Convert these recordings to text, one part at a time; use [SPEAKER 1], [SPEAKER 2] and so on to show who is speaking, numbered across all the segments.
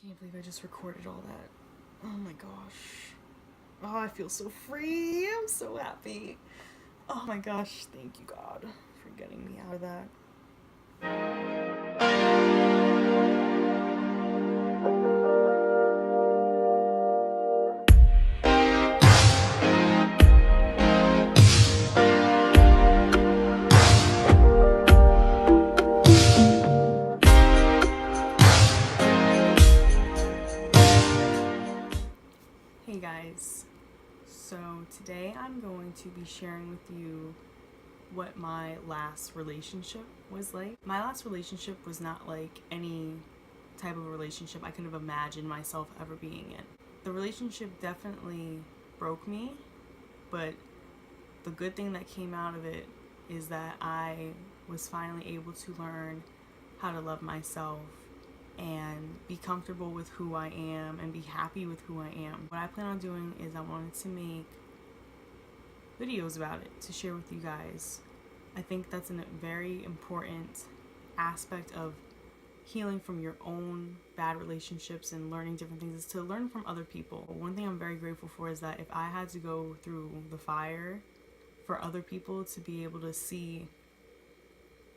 [SPEAKER 1] Can't believe I just recorded all that. Oh my gosh. Oh, I feel so free. I'm so happy. Oh my gosh. Thank you, God, for getting me out of that. Hey guys. So today I'm going to be sharing with you what my last relationship was like. My last relationship was not like any type of relationship I could have imagined myself ever being in. The relationship definitely broke me, but the good thing that came out of it is that I was finally able to learn how to love myself and be comfortable with who I am and be happy with who I am. What I plan on doing is I wanted to make videos about it to share with you guys. I think that's a very important aspect of healing from your own bad relationships and learning different things is to learn from other people. One thing I'm very grateful for is that if I had to go through the fire for other people to be able to see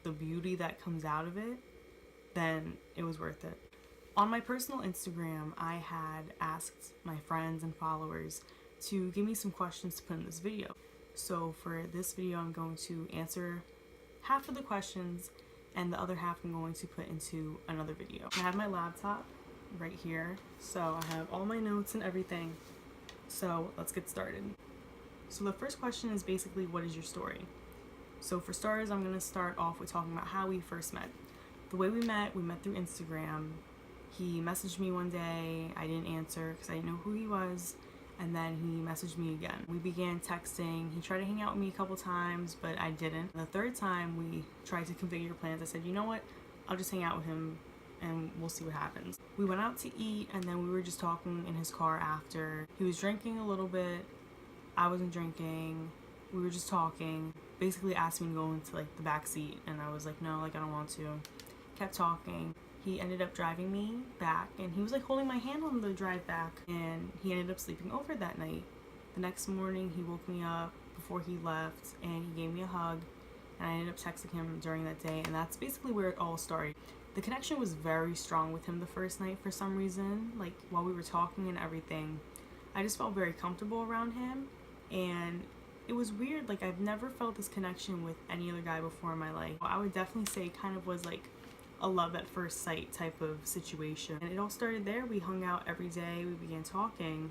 [SPEAKER 1] the beauty that comes out of it, then it was worth it. On my personal Instagram, I had asked my friends and followers to give me some questions to put in this video. So for this video, I'm going to answer half of the questions and the other half I'm going to put into another video. I have my laptop right here, so I have all my notes and everything. So let's get started. So the first question is basically, what is your story? So for starters, I'm going to start off with talking about how we first met. The way we met through Instagram. He messaged me one day, I didn't answer because I didn't know who he was, and then he messaged me again. We began texting. He tried to hang out with me a couple times, but I didn't. The third time we tried to configure plans, I said, you know what, I'll just hang out with him and we'll see what happens. We went out to eat and then we were just talking in his car after. He was drinking a little bit, I wasn't drinking, we were just talking. Basically asked me to go into like the back seat and I was like, no, like I don't want to. Kept talking. He ended up driving me back and he was like holding my hand on the drive back, and he ended up sleeping over that night. The next morning he woke me up before he left and he gave me a hug, and I ended up texting him during that day, and that's basically where it all started. The connection was very strong with him the first night for some reason. Like while we were talking and everything, I just felt very comfortable around him, and it was weird. Like I've never felt this connection with any other guy before in my life. I would definitely say it kind of was like a love at first sight type of situation. And it all started there. We hung out every day, we began talking.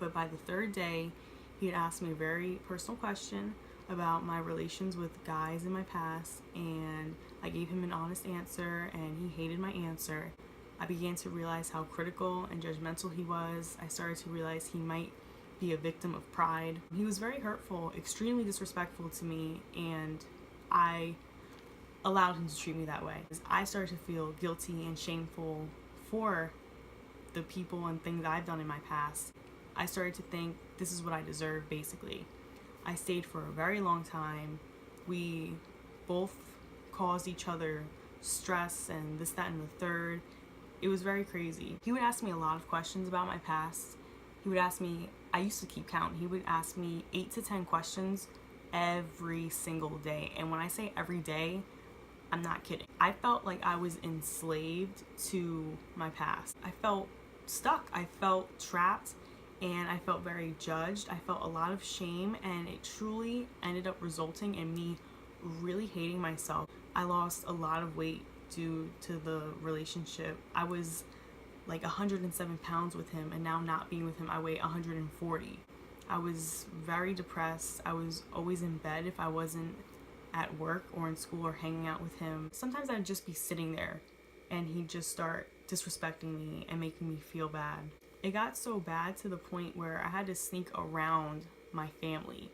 [SPEAKER 1] But by the third day, he had asked me a very personal question about my relations with guys in my past, and I gave him an honest answer and he hated my answer. I began to realize how critical and judgmental he was. I started to realize he might be a victim of pride. He was very hurtful, extremely disrespectful to me, and I allowed him to treat me that way. I started to feel guilty and shameful for the people and things I've done in my past. I started to think this is what I deserve, basically. I stayed for a very long time. We both caused each other stress and this, that, and the third. It was very crazy. He would ask me a lot of questions about my past. He would ask me, I used to keep count, he would ask me 8 to 10 questions every single day. And when I say every day, I'm not kidding. I felt like I was enslaved to my past. I felt stuck. I felt trapped and I felt very judged. I felt a lot of shame, and it truly ended up resulting in me really hating myself. I lost a lot of weight due to the relationship. I was like 107 pounds with him, and now not being with him, I weigh 140. I was very depressed. I was always in bed if I wasn't at work or in school or hanging out with him. Sometimes I'd just be sitting there and he'd just start disrespecting me and making me feel bad. It got so bad to the point where I had to sneak around my family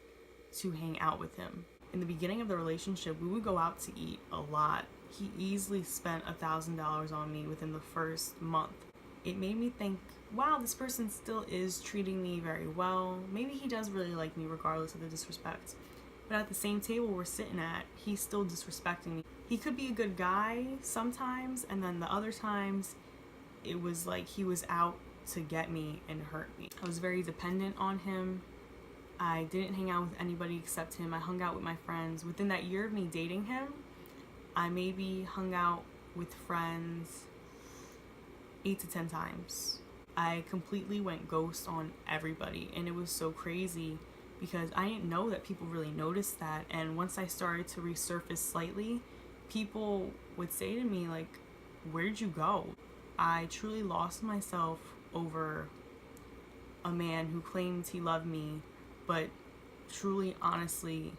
[SPEAKER 1] to hang out with him. In the beginning of the relationship, we would go out to eat a lot. He easily spent $1,000 on me within the first month. It made me think, wow, this person still is treating me very well. Maybe he does really like me regardless of the disrespect. But at the same table we're sitting at, he's still disrespecting me. He could be a good guy sometimes, and then the other times it was like he was out to get me and hurt me. I was very dependent on him. I didn't hang out with anybody except him. I hung out with my friends. Within that year of me dating him, I maybe hung out with friends 8 to 10 times. I completely went ghost on everybody, and it was so crazy because I didn't know that people really noticed that. And once I started to resurface slightly, people would say to me, like, where'd you go? I truly lost myself over a man who claimed he loved me, but truly, honestly,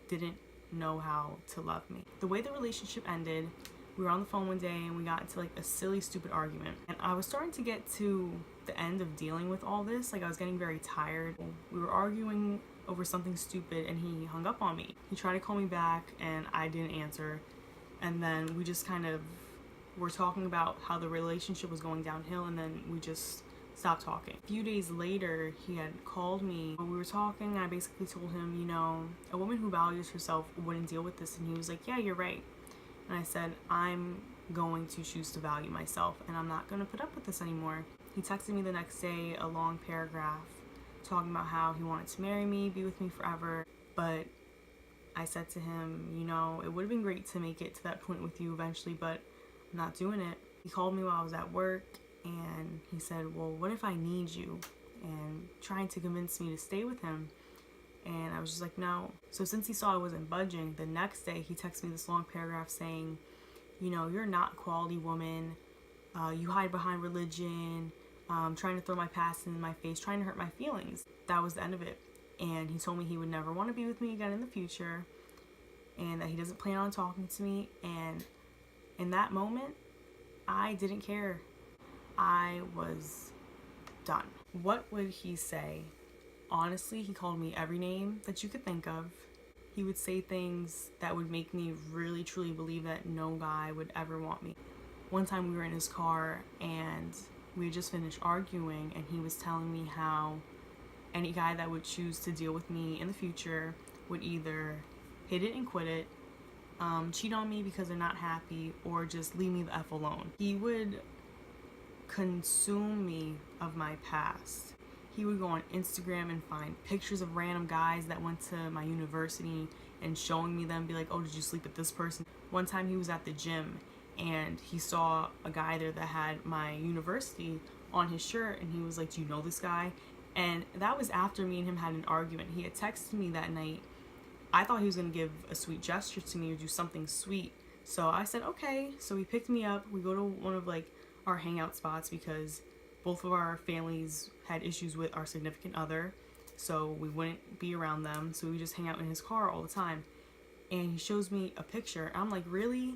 [SPEAKER 1] didn't know how to love me. The way the relationship ended, we were on the phone one day and we got into like a silly, stupid argument. And I was starting to get to the end of dealing with all this. Like, I was getting very tired. We were arguing over something stupid and he hung up on me. He tried to call me back and I didn't answer. And then we just kind of were talking about how the relationship was going downhill, and then we just stopped talking. A few days later, he had called me. When we were talking, I basically told him, you know, a woman who values herself wouldn't deal with this. And he was like, yeah, you're right. And I said, I'm going to choose to value myself and I'm not going to put up with this anymore. He texted me the next day a long paragraph talking about how he wanted to marry me, be with me forever. But I said to him, you know, it would have been great to make it to that point with you eventually, but I'm not doing it. He called me while I was at work and he said, well, what if I need you? And trying to convince me to stay with him. And I was just like, no. So since he saw I wasn't budging, the next day he texted me this long paragraph saying, you know, you're not a quality woman. You hide behind religion, trying to throw my past in my face, trying to hurt my feelings. That was the end of it. And he told me he would never want to be with me again in the future and that he doesn't plan on talking to me. And in that moment, I didn't care. I was done. What would he say? Honestly, he called me every name that you could think of. He would say things that would make me really truly believe that no guy would ever want me. One time we were in his car and we had just finished arguing and he was telling me how any guy that would choose to deal with me in the future would either hit it and quit it, cheat on me because they're not happy, or just leave me the F alone. He would consume me of my past. He would go on Instagram and find pictures of random guys that went to my university and showing me them, be like, oh, did you sleep with this person? One time he was at the gym and he saw a guy there that had my university on his shirt and he was like, do you know this guy? And that was after me and him had an argument. He had texted me that night. I thought he was going to give a sweet gesture to me or do something sweet. So I said, okay. So he picked me up. We go to one of like our hangout spots because both of our families had issues with our significant other, so we wouldn't be around them, so we just hang out in his car all the time. And he shows me a picture. I'm like, really?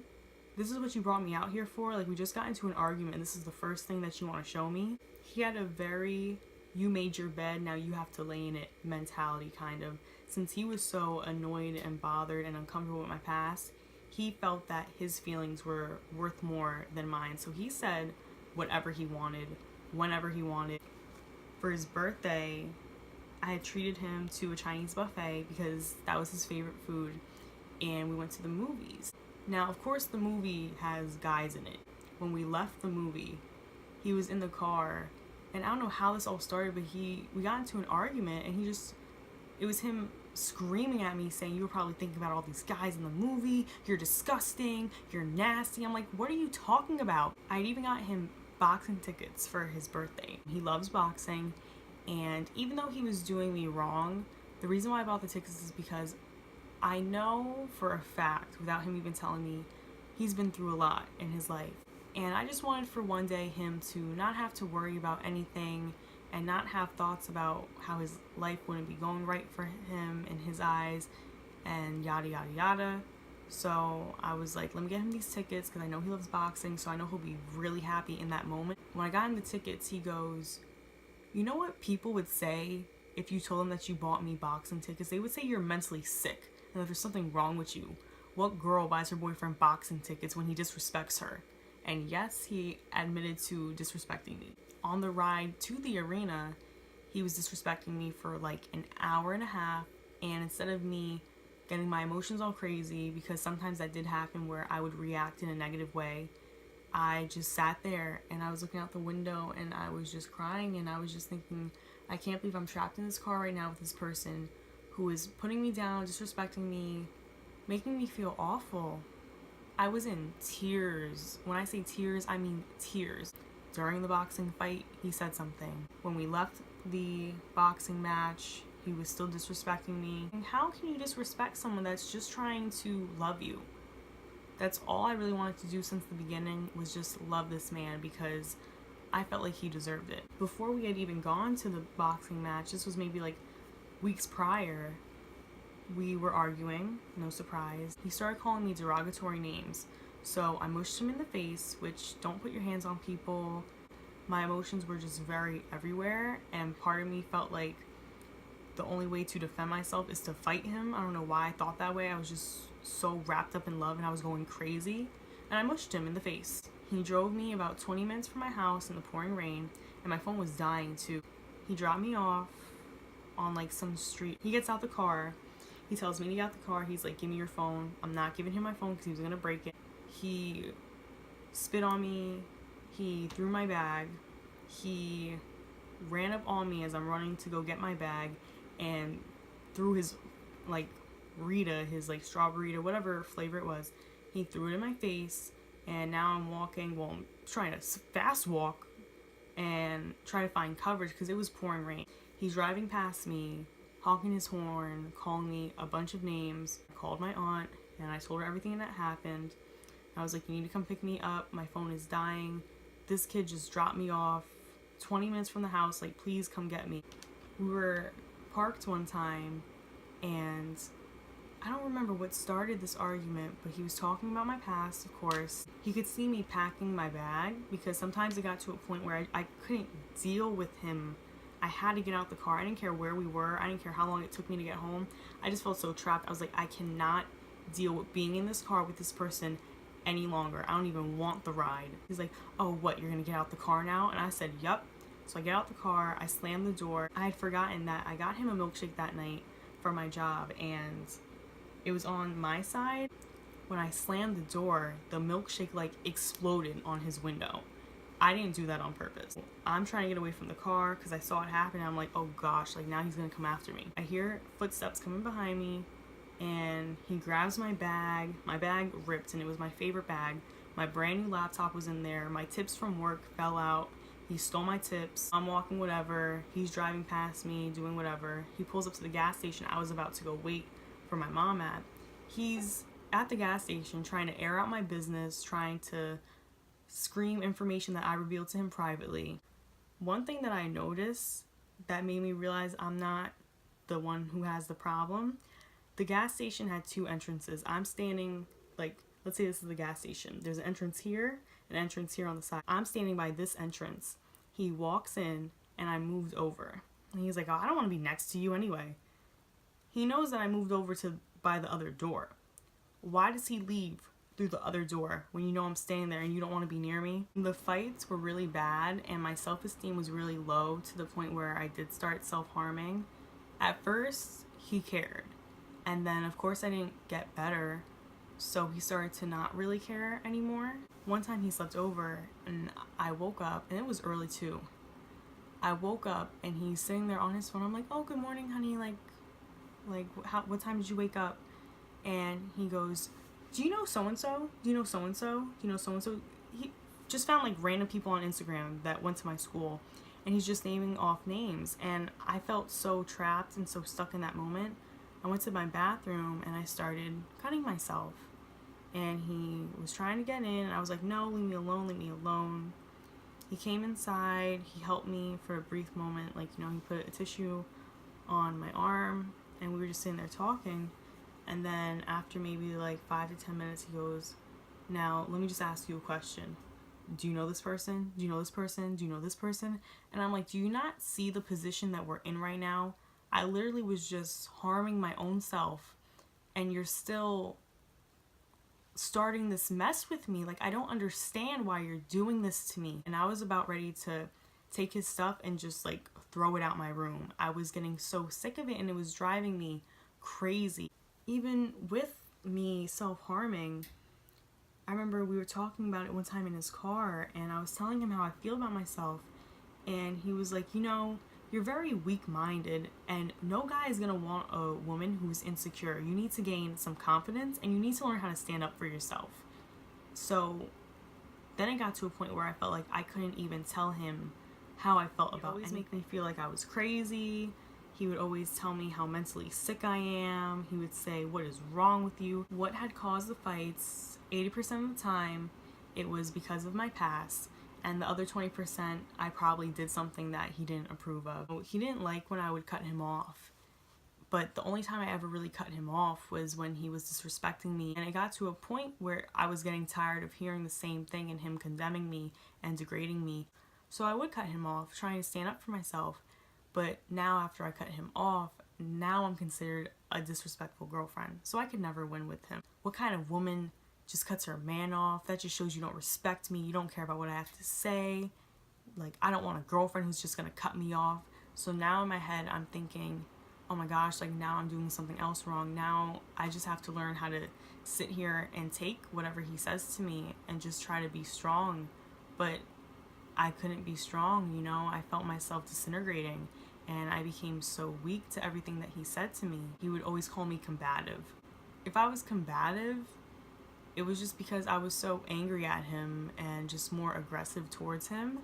[SPEAKER 1] This is what you brought me out here for? Like, we just got into an argument and this is the first thing that you want to show me? He had a very, you made your bed, now you have to lay in it mentality, kind of. Since he was so annoyed and bothered and uncomfortable with my past, he felt that his feelings were worth more than mine. So he said whatever he wanted, whenever he wanted. For his birthday, I had treated him to a Chinese buffet because that was his favorite food, and we went to the movies. Now, of course, the movie has guys in it. When we left the movie, he was in the car, and I don't know how this all started, but we got into an argument, and it was him screaming at me saying, you were probably thinking about all these guys in the movie, you're disgusting, you're nasty. I'm like, what are you talking about? I'd even got him boxing tickets for his birthday. He loves boxing, and even though he was doing me wrong, the reason why I bought the tickets is because I know for a fact, without him even telling me, he's been through a lot in his life. And I just wanted for one day him to not have to worry about anything and not have thoughts about how his life wouldn't be going right for him in his eyes and yada yada yada. So I was like, let me get him these tickets because I know he loves boxing, so I know he'll be really happy in that moment. When I got him the tickets, he goes, you know what people would say if you told them that you bought me boxing tickets? They would say you're mentally sick and that there's something wrong with you. What girl buys her boyfriend boxing tickets when he disrespects her? And yes, he admitted to disrespecting me. On the ride to the arena, he was disrespecting me for like an hour and a half, and instead of me getting my emotions all crazy, because sometimes that did happen where I would react in a negative way, I just sat there and I was looking out the window and I was just crying, and I was just thinking, I can't believe I'm trapped in this car right now with this person who is putting me down, disrespecting me, making me feel awful. I was in tears. When I say tears, I mean tears. During the boxing fight, he said something. When we left the boxing match, he was still disrespecting me. And how can you disrespect someone that's just trying to love you? That's all I really wanted to do since the beginning, was just love this man, because I felt like he deserved it. Before we had even gone to the boxing match, this was maybe like weeks prior, we were arguing, no surprise. He started calling me derogatory names. So I mushed him in the face, which, don't put your hands on people. My emotions were just very everywhere, and part of me felt like the only way to defend myself is to fight him. I don't know why I thought that way. I was just so wrapped up in love and I was going crazy. And I mushed him in the face. He drove me about 20 minutes from my house in the pouring rain, and my phone was dying too. He dropped me off on like some street. He gets out the car. He tells me to get out the car. He's like, give me your phone. I'm not giving him my phone because he was going to break it. He spit on me. He threw my bag. He ran up on me as I'm running to go get my bag and threw his like Rita, his like strawberry or whatever flavor it was. He threw it in my face, and now I'm walking, well, I'm trying to fast walk and try to find coverage because it was pouring rain. He's driving past me, honking his horn, calling me a bunch of names. I called my aunt and I told her everything that happened. I was like, you need to come pick me up. My phone is dying. This kid just dropped me off 20 minutes from the house. Like, please come get me. We were parked one time, and I don't remember what started this argument, but he was talking about my past, of course. He could see me packing my bag, because sometimes it got to a point where I couldn't deal with him. I had to get out the car. I didn't care where we were. I didn't care how long it took me to get home. I just felt so trapped. I was like, I cannot deal with being in this car with this person any longer. I don't even want the ride. He's like, oh, what, you're gonna get out the car now? And I said, yup. So I get out the car, I slammed the door. I had forgotten that I got him a milkshake that night for my job, and it was on my side. When I slammed the door, the milkshake like exploded on his window. I didn't do that on purpose. I'm trying to get away from the car because I saw it happen, and I'm like, oh gosh, like now he's gonna come after me. I hear footsteps coming behind me, and he grabs my bag. My bag ripped, and it was my favorite bag. My brand new laptop was in there. My tips from work fell out. He stole my tips. I'm walking whatever. He's driving past me, doing whatever. He pulls up to the gas station I was about to go wait for my mom at. He's at the gas station trying to air out my business, trying to scream information that I revealed to him privately. One thing that I noticed that made me realize I'm not the one who has the problem, the gas station had two entrances. I'm standing, like, let's say this is the gas station. There's an entrance here, an entrance here on the side. I'm standing by this entrance. He walks in, and I moved over. And he's like, oh, I don't want to be next to you anyway. He knows that I moved over to by the other door. Why does he leave through the other door when you know I'm staying there and you don't want to be near me? The fights were really bad, and my self-esteem was really low to the point where I did start self-harming. At first, he cared. And then, of course, I didn't get better, so he started to not really care anymore. One time he slept over, and I woke up, and it was early too. I woke up, and he's sitting there on his phone. I'm like, oh, good morning, honey. What time did you wake up? And he goes, do you know so-and-so? Do you know so-and-so? Do you know so-and-so? He just found like random people on Instagram that went to my school, and he's just naming off names. And I felt so trapped and so stuck in that moment. I went to my bathroom and I started cutting myself. And he was trying to get in, and I was like, no, leave me alone, leave me alone. He came inside, he helped me for a brief moment, like, you know, he put a tissue on my arm, and we were just sitting there talking. And then after maybe like 5 to 10 minutes, he goes, now, let me just ask you a question. Do you know this person? Do you know this person? Do you know this person? And I'm like, do you not see the position that we're in right now? I literally was just harming my own self, and you're still starting this mess with me. Like, I don't understand why you're doing this to me. And I was about ready to take his stuff and just like throw it out my room. I was getting so sick of it, and it was driving me crazy. Even with me self-harming, I remember we were talking about it one time in his car, and I was telling him how I feel about myself, and he was like, you're very weak-minded, and no guy is gonna want a woman who's insecure. You need to gain some confidence, and you need to learn how to stand up for yourself. So then it got to a point where I felt like I couldn't even tell him how I felt about it. He would always make me feel like I was crazy. He would always tell me how mentally sick I am. He would say, what is wrong with you? What had caused the fights, 80% of the time, it was because of my past. And the other 20%, I probably did something that he didn't approve of. He didn't like when I would cut him off. But the only time I ever really cut him off was when he was disrespecting me. And it got to a point where I was getting tired of hearing the same thing and him condemning me and degrading me. So I would cut him off, trying to stand up for myself. But now after I cut him off, now I'm considered a disrespectful girlfriend. So I could never win with him. What kind of woman just cuts her man off? That just shows you don't respect me. You don't care about what I have to say. Like, I don't want a girlfriend who's just gonna cut me off. So now in my head, I'm thinking, oh my gosh, like now I'm doing something else wrong. Now I just have to learn how to sit here and take whatever he says to me and just try to be strong. But I couldn't be strong, I felt myself disintegrating, and I became so weak to everything that he said to me. He would always call me combative. If I was combative, it was just because I was so angry at him and just more aggressive towards him,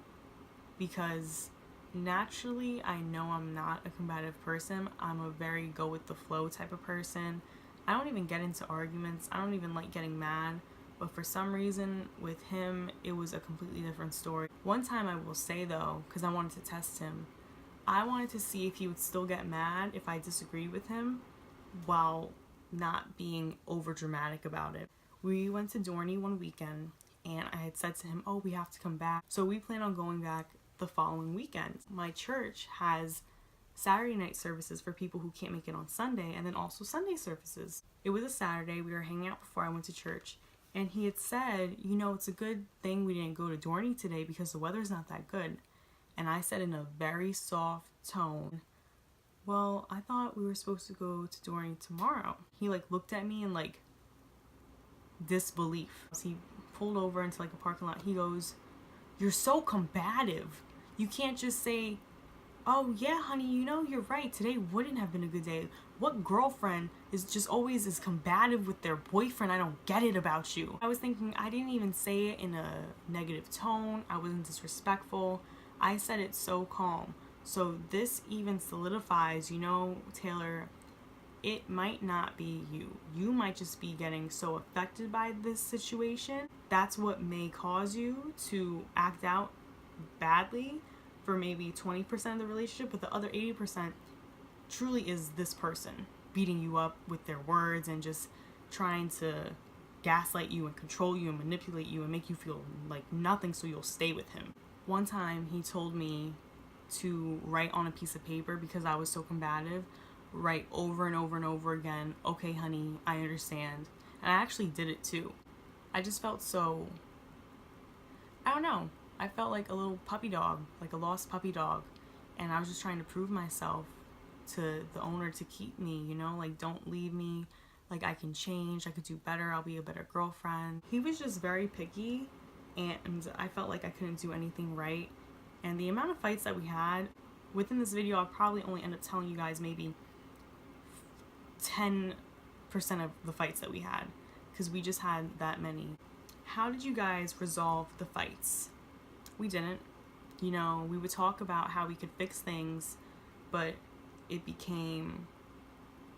[SPEAKER 1] because naturally I know I'm not a combative person. I'm a very go with the flow type of person. I don't even get into arguments. I don't even like getting mad. But for some reason, with him, it was a completely different story. One time I will say though, because I wanted to test him, I wanted to see if he would still get mad if I disagreed with him while not being over dramatic about it. We went to Dorney one weekend, and I had said to him, oh, we have to come back. So we plan on going back the following weekend. My church has Saturday night services for people who can't make it on Sunday, and then also Sunday services. It was a Saturday. We were hanging out before I went to church. And he had said, it's a good thing we didn't go to Dorney today because the weather's not that good. And I said in a very soft tone, well, I thought we were supposed to go to Dorney tomorrow. He looked at me in disbelief. So he pulled over into a parking lot. He goes, you're so combative. You can't just say, oh yeah, honey, you're right. Today wouldn't have been a good day. What girlfriend is just always as combative with their boyfriend? I don't get it about you. I was thinking, I didn't even say it in a negative tone. I wasn't disrespectful. I said it so calm. So this even solidifies, Taylor, it might not be you. You might just be getting so affected by this situation. That's what may cause you to act out badly for maybe 20% of the relationship, but the other 80% truly is this person beating you up with their words and just trying to gaslight you and control you and manipulate you and make you feel like nothing so you'll stay with him. One time he told me to write on a piece of paper, because I was so combative, write over and over and over again, okay honey, I understand. And I actually did it too. I just felt so, I don't know, I felt like a little puppy dog, like a lost puppy dog. And I was just trying to prove myself to the owner to keep me, don't leave me, I can change, I could do better, I'll be a better girlfriend. He was just very picky, and I felt like I couldn't do anything right. And the amount of fights that we had, within this video, I'll probably only end up telling you guys maybe 10% of the fights that we had, because we just had that many. How did you guys resolve the fights? We didn't. We would talk about how we could fix things, but it became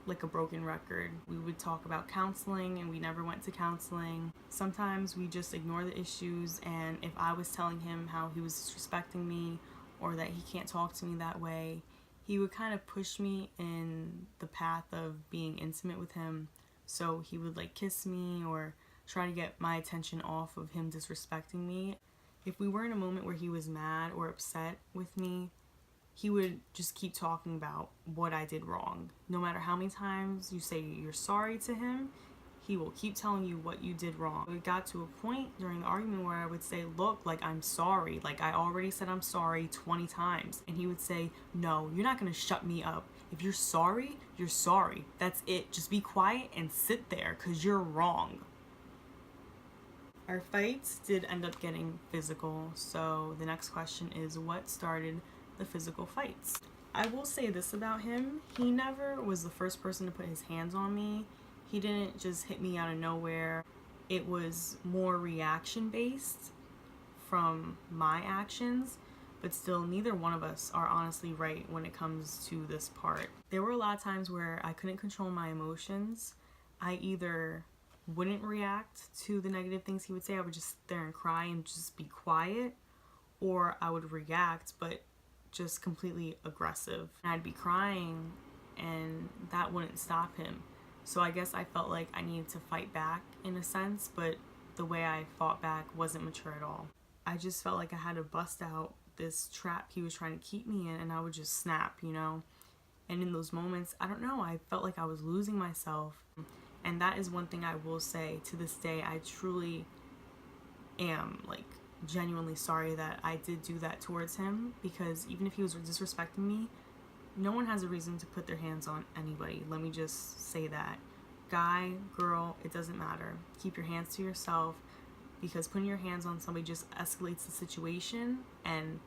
[SPEAKER 1] like a broken record. We would talk about counseling, and we never went to counseling. Sometimes we just ignore the issues, and if I was telling him how he was disrespecting me or that he can't talk to me that way, he would kind of push me in the path of being intimate with him. So he would kiss me or try to get my attention off of him disrespecting me. If we were in a moment where he was mad or upset with me, he would just keep talking about what I did wrong. No matter how many times you say you're sorry to him, he will keep telling you what you did wrong. It got to a point during the argument where I would say, look, I'm sorry. I already said I'm sorry 20 times. And he would say, no, you're not gonna shut me up. If you're sorry, you're sorry. That's it. Just be quiet and sit there, because you're wrong. Our fights did end up getting physical, so the next question is what started the physical fights? I will say this about him. He never was the first person to put his hands on me. He didn't just hit me out of nowhere. It was more reaction based from my actions, but still neither one of us are honestly right when it comes to this part. There were a lot of times where I couldn't control my emotions. I either wouldn't react to the negative things he would say, I would just sit there and cry and just be quiet, or I would react but just completely aggressive. And I'd be crying and that wouldn't stop him. So I guess I felt like I needed to fight back in a sense, but the way I fought back wasn't mature at all. I just felt like I had to bust out this trap he was trying to keep me in, and I would just snap, you know? And in those moments, I don't know, I felt like I was losing myself. And that is one thing I will say to this day, I truly am like genuinely sorry that I did do that towards him, because even if he was disrespecting me, no one has a reason to put their hands on anybody. Let me just say that. Guy, girl, it doesn't matter. Keep your hands to yourself, because putting your hands on somebody just escalates the situation, and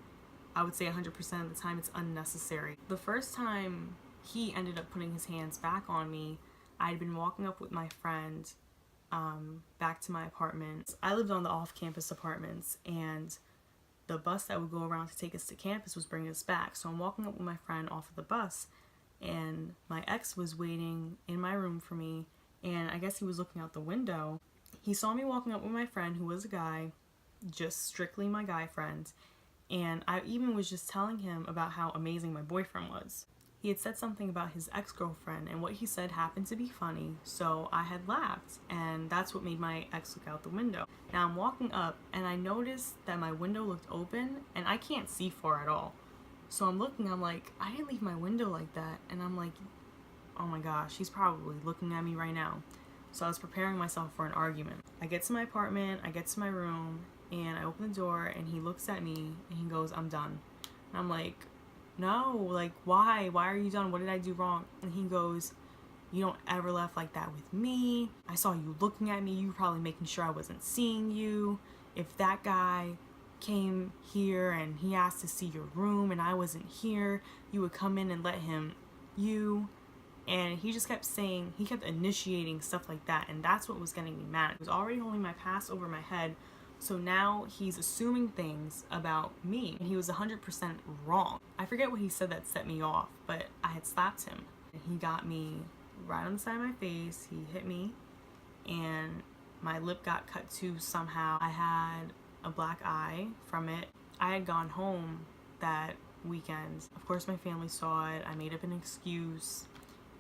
[SPEAKER 1] I would say 100% of the time it's unnecessary. The first time he ended up putting his hands back on me, I'd been walking up with my friend back to my apartment. I lived on the off-campus apartments, and the bus that would go around to take us to campus was bringing us back. So I'm walking up with my friend off of the bus, and my ex was waiting in my room for me, and I guess he was looking out the window. He saw me walking up with my friend, who was a guy, just strictly my guy friend, and I even was just telling him about how amazing my boyfriend was. He had said something about his ex-girlfriend, and what he said happened to be funny, so I had laughed, and that's what made my ex look out the window. Now I'm walking up, and I noticed that my window looked open, and I can't see far at all. So I'm looking, I'm like, I didn't leave my window like that, and I'm like, oh my gosh, he's probably looking at me right now. So I was preparing myself for an argument. I get to my apartment, I get to my room, and I open the door, and he looks at me, and he goes, I'm done. And I'm like, no, like, why? Why are you done? What did I do wrong? And he goes, you don't ever laugh like that with me. I saw you looking at me. You were probably making sure I wasn't seeing you. If that guy came here and he asked to see your room and I wasn't here, you would come in and let him, and he just kept saying, he kept initiating stuff like that, and that's what was getting me mad. He was already holding my past over my head, so now he's assuming things about me, and he was 100% wrong. I forget what he said that set me off, but I had slapped him. And he got me right on the side of my face, he hit me, and my lip got cut too somehow. I had a black eye from it. I had gone home that weekend. Of course my family saw it, I made up an excuse,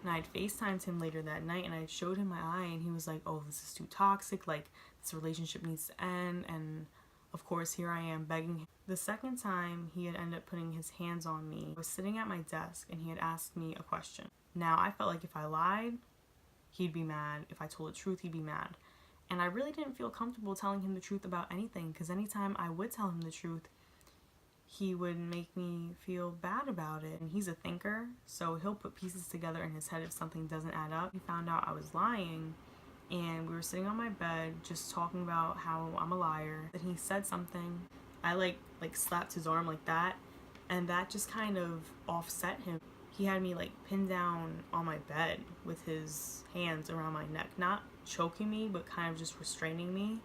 [SPEAKER 1] and I had FaceTimed him later that night, and I showed him my eye, and he was like, oh, this is too toxic, like, this relationship needs to end. And of course, here I am begging him. The second time he had ended up putting his hands on me, I was sitting at my desk, and he had asked me a question. Now, I felt like if I lied, he'd be mad. If I told the truth, he'd be mad. And I really didn't feel comfortable telling him the truth about anything, because anytime I would tell him the truth, he would make me feel bad about it. And he's a thinker, so he'll put pieces together in his head if something doesn't add up. He found out I was lying, and we were sitting on my bed just talking about how I'm a liar. And he said something. I like slapped his arm like that, and that just kind of offset him. He had me like pinned down on my bed with his hands around my neck, not choking me, but kind of just restraining me.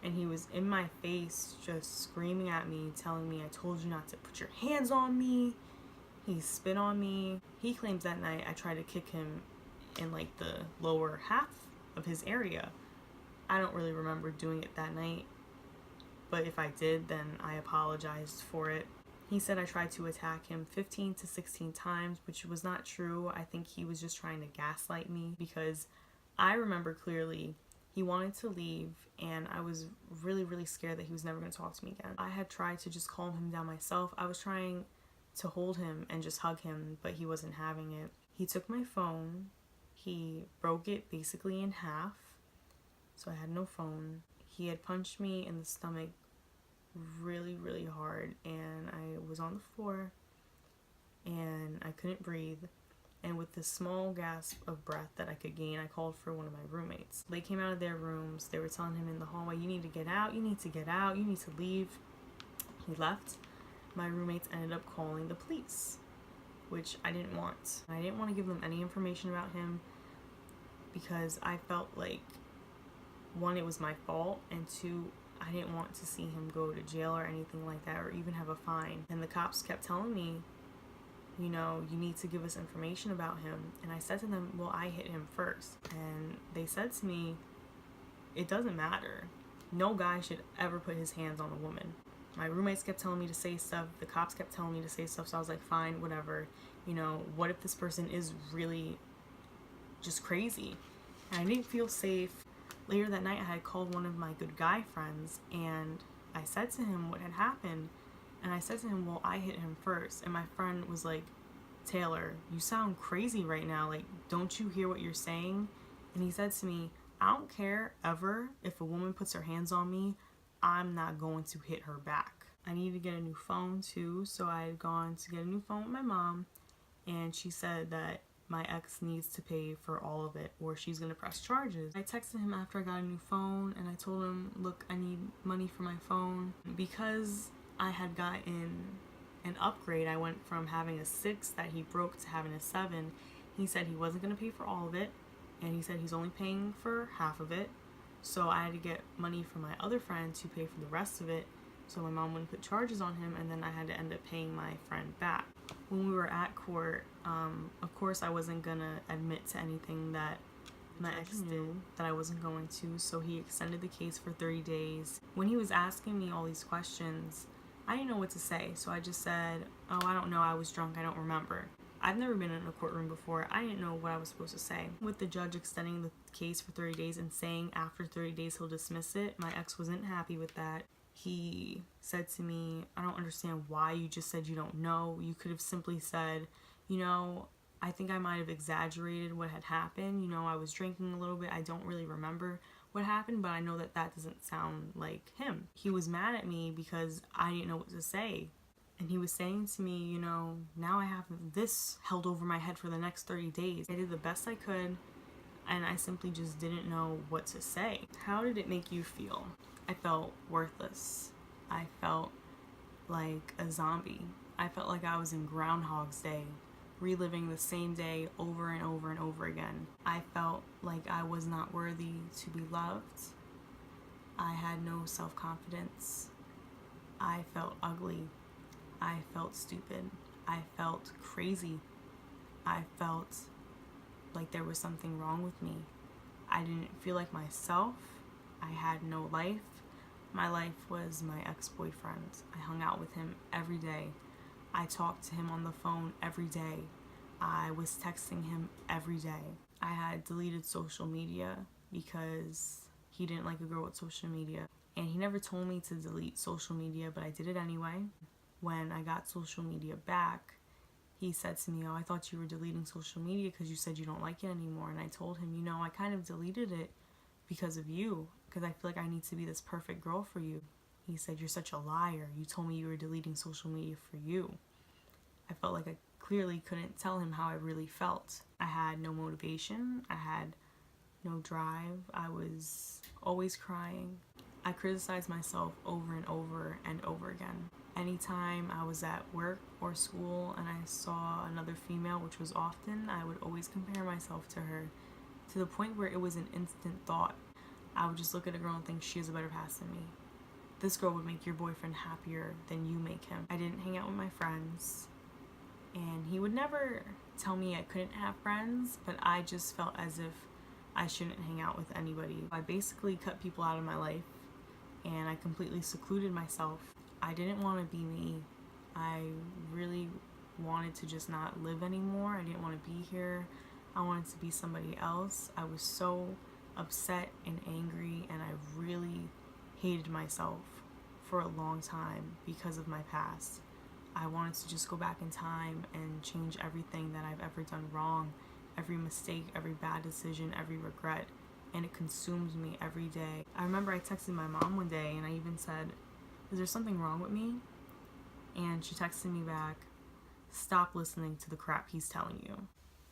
[SPEAKER 1] And he was in my face just screaming at me, telling me, I told you not to put your hands on me. He spit on me. He claims that night I tried to kick him in like the lower half of his area. I don't really remember doing it that night, but if I did, then I apologized for it. He said I tried to attack him 15 to 16 times, which was not true. I think he was just trying to gaslight me, because I remember clearly he wanted to leave, and I was really, really scared that he was never going to talk to me again. I had tried to just calm him down myself. I was trying to hold him and just hug him, but he wasn't having it. He took my phone. He broke it basically in half, so I had no phone. He had punched me in the stomach really, really hard, and I was on the floor, and I couldn't breathe. And with the small gasp of breath that I could gain, I called for one of my roommates. They came out of their rooms. They were telling him in the hallway, you need to get out, you need to get out, you need to leave. He left. My roommates ended up calling the police, which I didn't want. I didn't want to give them any information about him because I felt like, one, it was my fault, and two, I didn't want to see him go to jail or anything like that, or even have a fine. And the cops kept telling me, you know, you need to give us information about him. And I said to them, well, I hit him first. And they said to me, it doesn't matter. No guy should ever put his hands on a woman. My roommates kept telling me to say stuff. The cops kept telling me to say stuff. So I was like, fine, whatever. You know, what if this person is really just crazy? And I didn't feel safe. Later that night, I had called one of my good guy friends, and I said to him what had happened. And I said to him, well, I hit him first. And my friend was like, Taylor, you sound crazy right now. Like, don't you hear what you're saying? And he said to me, I don't care ever if a woman puts her hands on me, I'm not going to hit her back. I needed to get a new phone too, so I had gone to get a new phone with my mom, and she said that my ex needs to pay for all of it or she's gonna press charges. I texted him after I got a new phone, and I told him, look, I need money for my phone. Because I had gotten an upgrade, I went from having a 6 that he broke to having a 7. He said he wasn't gonna pay for all of it, and he said he's only paying for half of it. So I had to get money from my other friend to pay for the rest of it, so my mom wouldn't put charges on him, and then I had to end up paying my friend back. When we were at court, of course I wasn't gonna admit to anything that my ex knew that I wasn't going to, so he extended the case for 30 days. When he was asking me all these questions, I didn't know what to say, so I just said, oh, I don't know, I was drunk, I don't remember. I've never been in a courtroom before. I didn't know what I was supposed to say. With the judge extending the case for 30 days and saying after 30 days he'll dismiss it, my ex wasn't happy with that. He said to me, I don't understand why you just said you don't know. You could have simply said, you know, I think I might have exaggerated what had happened. You know, I was drinking a little bit. I don't really remember what happened, but I know that that doesn't sound like him. He was mad at me because I didn't know what to say. And he was saying to me, you know, now I have this held over my head for the next 30 days. I did the best I could, and I simply just didn't know what to say. How did it make you feel? I felt worthless. I felt like a zombie. I felt like I was in Groundhog's Day, reliving the same day over and over and over again. I felt like I was not worthy to be loved. I had no self-confidence. I felt ugly. I felt stupid. I felt crazy. I felt like there was something wrong with me. I didn't feel like myself. I had no life. My life was my ex-boyfriend. I hung out with him every day. I talked to him on the phone every day. I was texting him every day. I had deleted social media because he didn't like a girl with social media. And he never told me to delete social media, but I did it anyway. When I got social media back, he said to me, oh, I thought you were deleting social media because you said you don't like it anymore. And I told him, you know, I kind of deleted it because of you, because I feel like I need to be this perfect girl for you. He said, you're such a liar. You told me you were deleting social media for you. I felt like I clearly couldn't tell him how I really felt. I had no motivation. I had no drive. I was always crying. I criticized myself over and over and over again. Anytime I was at work or school and I saw another female, which was often, I would always compare myself to her, to the point where it was an instant thought. I would just look at a girl and think, she has a better past than me. This girl would make your boyfriend happier than you make him. I didn't hang out with my friends, and he would never tell me I couldn't have friends, but I just felt as if I shouldn't hang out with anybody. I basically cut people out of my life, and I completely secluded myself. I didn't want to be me. I really wanted to just not live anymore. I didn't want to be here. I wanted to be somebody else. I was so upset and angry, and I really hated myself for a long time because of my past. I wanted to just go back in time and change everything that I've ever done wrong, every mistake, every bad decision, every regret, and it consumes me every day. I remember I texted my mom one day and I even said, is there something wrong with me? And she texted me back, stop listening to the crap he's telling you.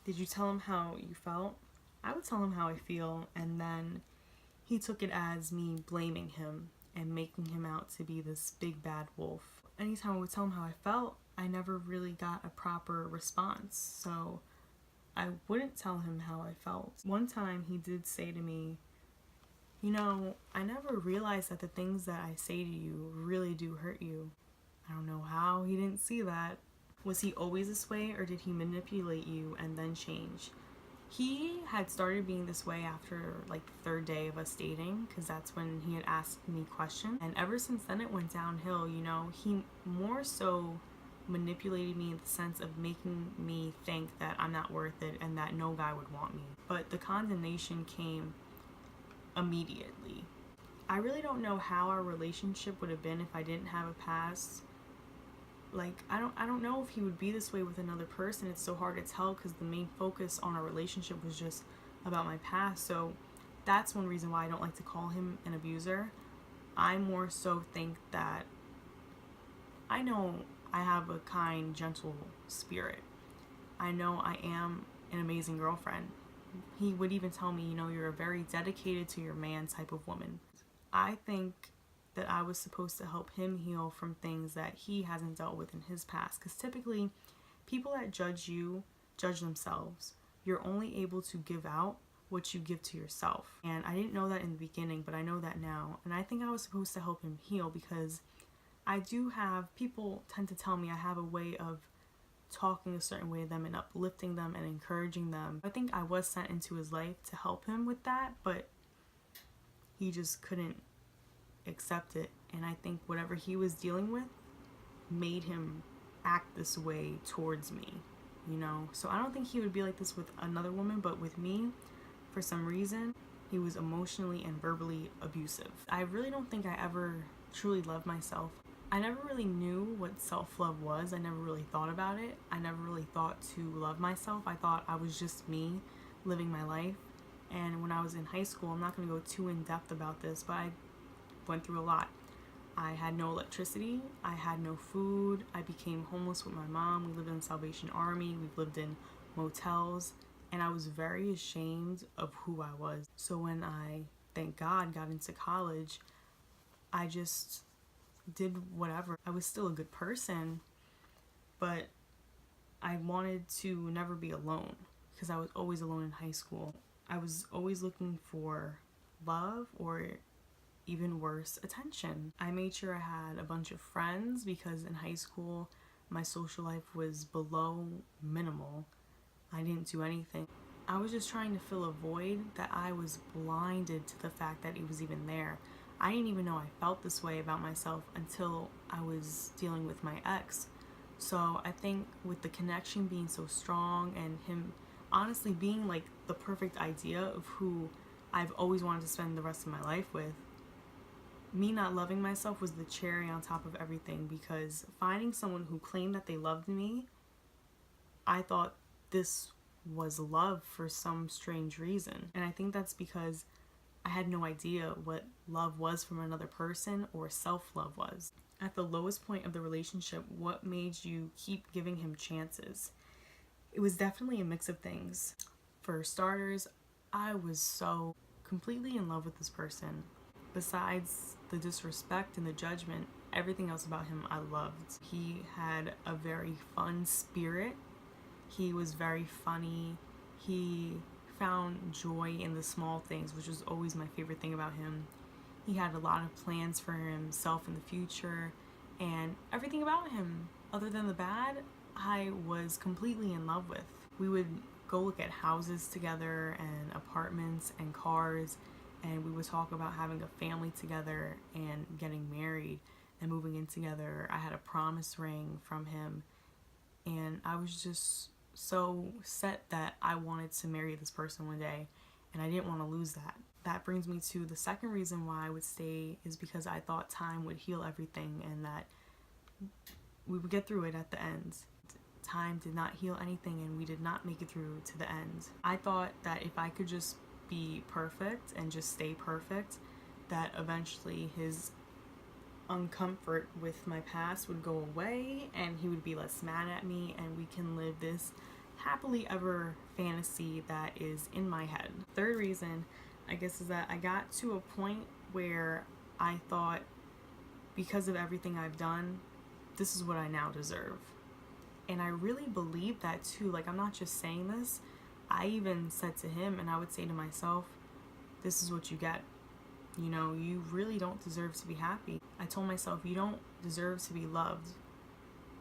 [SPEAKER 1] Did you tell him how you felt? I would tell him how I feel, and then he took it as me blaming him and making him out to be this big bad wolf. Anytime I would tell him how I felt, I never really got a proper response, so I wouldn't tell him how I felt. One time he did say to me, you know, I never realized that the things that I say to you really do hurt you. I don't know how he didn't see that. Was he always this way, or did he manipulate you and then change? He had started being this way after like the third day of us dating, because that's when he had asked me questions. And ever since then it went downhill, you know. He more so manipulated me in the sense of making me think that I'm not worth it and that no guy would want me. But the condemnation came immediately. I really don't know how our relationship would have been if I didn't have a past. Like, I don't know if he would be this way with another person. It's so hard to tell because the main focus on our relationship was just about my past. So that's one reason why I don't like to call him an abuser. I more so think that I know I have a kind, gentle spirit. I know I am an amazing girlfriend. He would even tell me, you know, you're a very dedicated to your man type of woman. I think that I was supposed to help him heal from things that he hasn't dealt with in his past. Because typically, people that judge you judge themselves. You're only able to give out what you give to yourself. And I didn't know that in the beginning, but I know that now. And I think I was supposed to help him heal because I do have, people tend to tell me I have a way of talking a certain way to them and uplifting them and encouraging them. I think I was sent into his life to help him with that, but he just couldn't accept it. And I think whatever he was dealing with made him act this way towards me, you know. So I don't think he would be like this with another woman, but with me, for some reason, he was emotionally and verbally abusive. I really don't think I ever truly loved myself. I never really knew what self-love was. I never really thought about it. I never really thought to love myself. I thought I was just me living my life. And when I was in high school, I'm not going to go too in depth about this, but I went through a lot. I had no electricity. I had no food. I became homeless with my mom. We lived in the Salvation Army. We've lived in motels. And I was very ashamed of who I was. So when I, thank God, got into college, I just did whatever. I was still a good person, but I wanted to never be alone because I was always alone in high school. I was always looking for love or even worse, attention. I made sure I had a bunch of friends because in high school my social life was below minimal. I didn't do anything. I was just trying to fill a void that I was blinded to the fact that it was even there. I didn't even know I felt this way about myself until I was dealing with my ex. So I think with the connection being so strong and him honestly being like the perfect idea of who I've always wanted to spend the rest of my life with, me not loving myself was the cherry on top of everything, because finding someone who claimed that they loved me, I thought this was love for some strange reason. And I think that's because I had no idea what love was from another person or self-love was. At the lowest point of the relationship, what made you keep giving him chances? It was definitely a mix of things. For starters, I was so completely in love with this person. Besides the disrespect and the judgment, everything else about him I loved. He had a very fun spirit. He was very funny. He found joy in the small things, which was always my favorite thing about him. He had a lot of plans for himself in the future, and everything about him, other than the bad, I was completely in love with. We would go look at houses together and apartments and cars, and we would talk about having a family together and getting married and moving in together. I had a promise ring from him, and I was just so set that I wanted to marry this person one day, and I didn't want to lose that. That brings me to the second reason why I would stay, is because I thought time would heal everything and that we would get through it at the end. Time did not heal anything, and we did not make it through to the end. I thought that if I could just be perfect and just stay perfect, that eventually his uncomfort with my past would go away and he would be less mad at me, and we can live this happily ever fantasy that is in my head. Third reason, I guess, is that I got to a point where I thought, because of everything I've done, this is what I now deserve. And I really believe that too. Like, I'm not just saying this. I even said to him, and I would say to myself, this is what you get. You know, you really don't deserve to be happy. I told myself, you don't deserve to be loved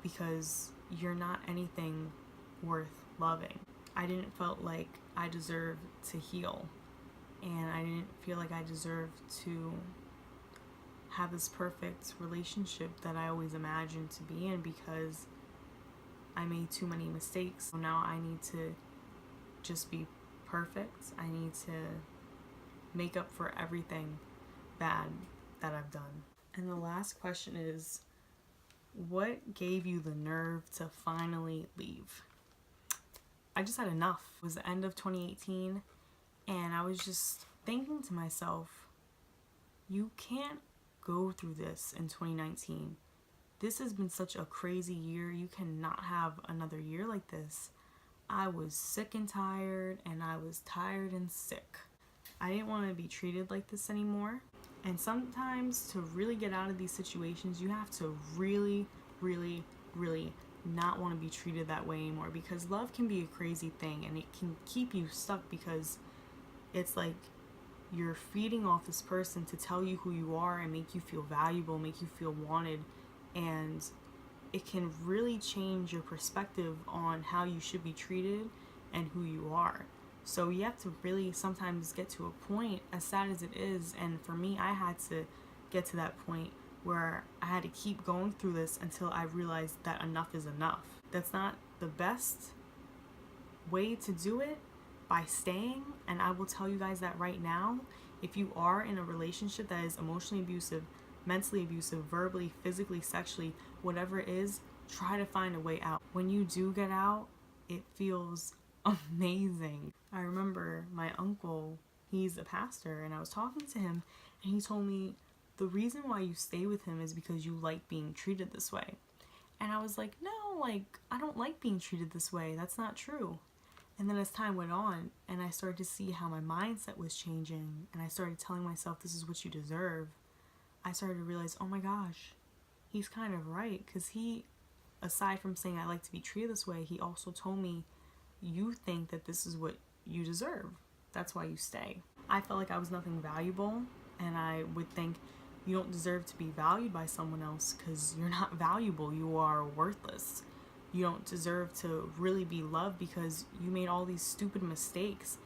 [SPEAKER 1] because you're not anything worth loving. I didn't feel like I deserved to heal, and I didn't feel like I deserved to have this perfect relationship that I always imagined to be in, because I made too many mistakes. So now I need to just be perfect. I need to make up for everything bad that I've done. And the last question is, what gave you the nerve to finally leave? I just had enough. It was the end of 2018, and I was just thinking to myself, you can't go through this in 2019. This has been such a crazy year. You cannot have another year like this. I was sick and tired, and I was tired and sick. I didn't want to be treated like this anymore. And sometimes to really get out of these situations, you have to really, really, really not want to be treated that way anymore, because love can be a crazy thing, and it can keep you stuck, because it's like you're feeding off this person to tell you who you are and make you feel valuable, make you feel wanted, and it can really change your perspective on how you should be treated and who you are. So you have to really sometimes get to a point, as sad as it is, and for me, I had to get to that point where I had to keep going through this until I realized that enough is enough. That's not the best way to do it, by staying, and I will tell you guys that right now. If you are in a relationship that is emotionally abusive, mentally abusive, verbally, physically, sexually, whatever it is, try to find a way out. When you do get out, it feels amazing. I remember my uncle, he's a pastor, and I was talking to him, and he told me the reason why you stay with him is because you like being treated this way. And I was like, no, like, I don't like being treated this way. That's not true. And then as time went on, and I started to see how my mindset was changing, and I started telling myself, this is what you deserve, I started to realize, oh my gosh, he's kind of right. Because he, aside from saying I like to be treated this way, he also told me, you think that this is what you deserve. That's why you stay. I felt like I was nothing valuable, and I would think, you don't deserve to be valued by someone else because you're not valuable. You are worthless. You don't deserve to really be loved because you made all these stupid mistakes.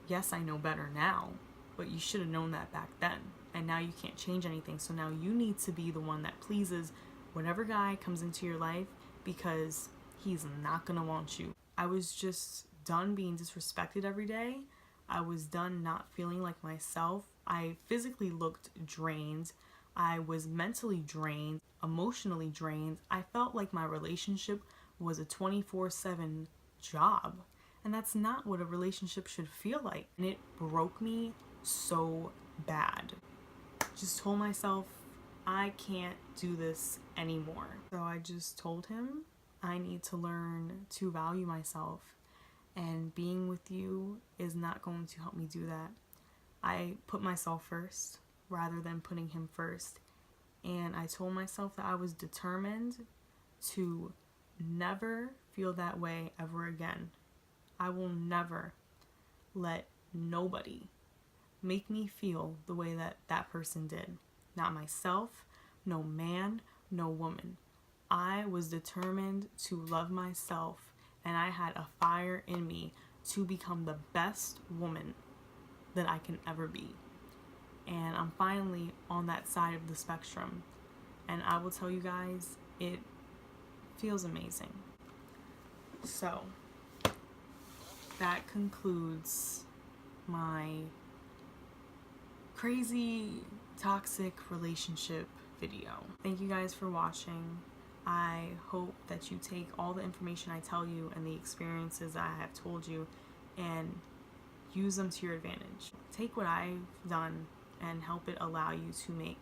[SPEAKER 1] Yes, I know better now, but you should have known that back then. And now you can't change anything. So now you need to be the one that pleases whatever guy comes into your life, because he's not gonna want you. I was just done being disrespected every day. I was done not feeling like myself. I physically looked drained. I was mentally drained, emotionally drained. I felt like my relationship was a 24/7 job. And that's not what a relationship should feel like. And it broke me so bad. Just told myself, I can't do this anymore. So I just told him, I need to learn to value myself, and being with you is not going to help me do that. I put myself first rather than putting him first. And I told myself that I was determined to never feel that way ever again. I will never let nobody make me feel the way that that person did. Not myself, no man, no woman. I was determined to love myself, and I had a fire in me to become the best woman that I can ever be. And I'm finally on that side of the spectrum. And I will tell you guys, it feels amazing. So, that concludes my crazy, toxic relationship video. Thank you guys for watching. I hope that you take all the information I tell you and the experiences I have told you and use them to your advantage. Take what I've done and help it allow you to make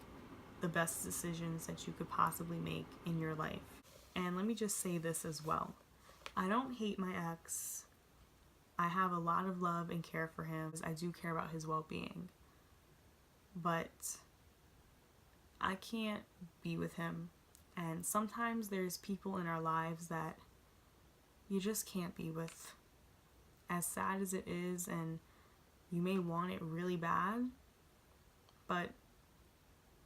[SPEAKER 1] the best decisions that you could possibly make in your life. And let me just say this as well. I don't hate my ex. I have a lot of love and care for him. I do care about his well-being. But I can't be with him. And sometimes there's people in our lives that you just can't be with. As sad as it is, and you may want it really bad, but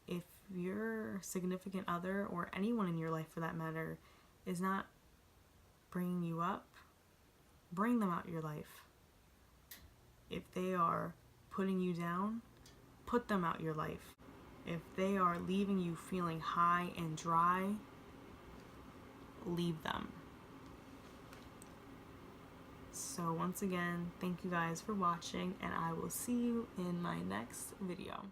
[SPEAKER 1] if your significant other, or anyone in your life for that matter, is not bringing you up, bring them out your life. If they are putting you down, put them out your life. If they are leaving you feeling high and dry, leave them. So once again, thank you guys for watching, and I will see you in my next video.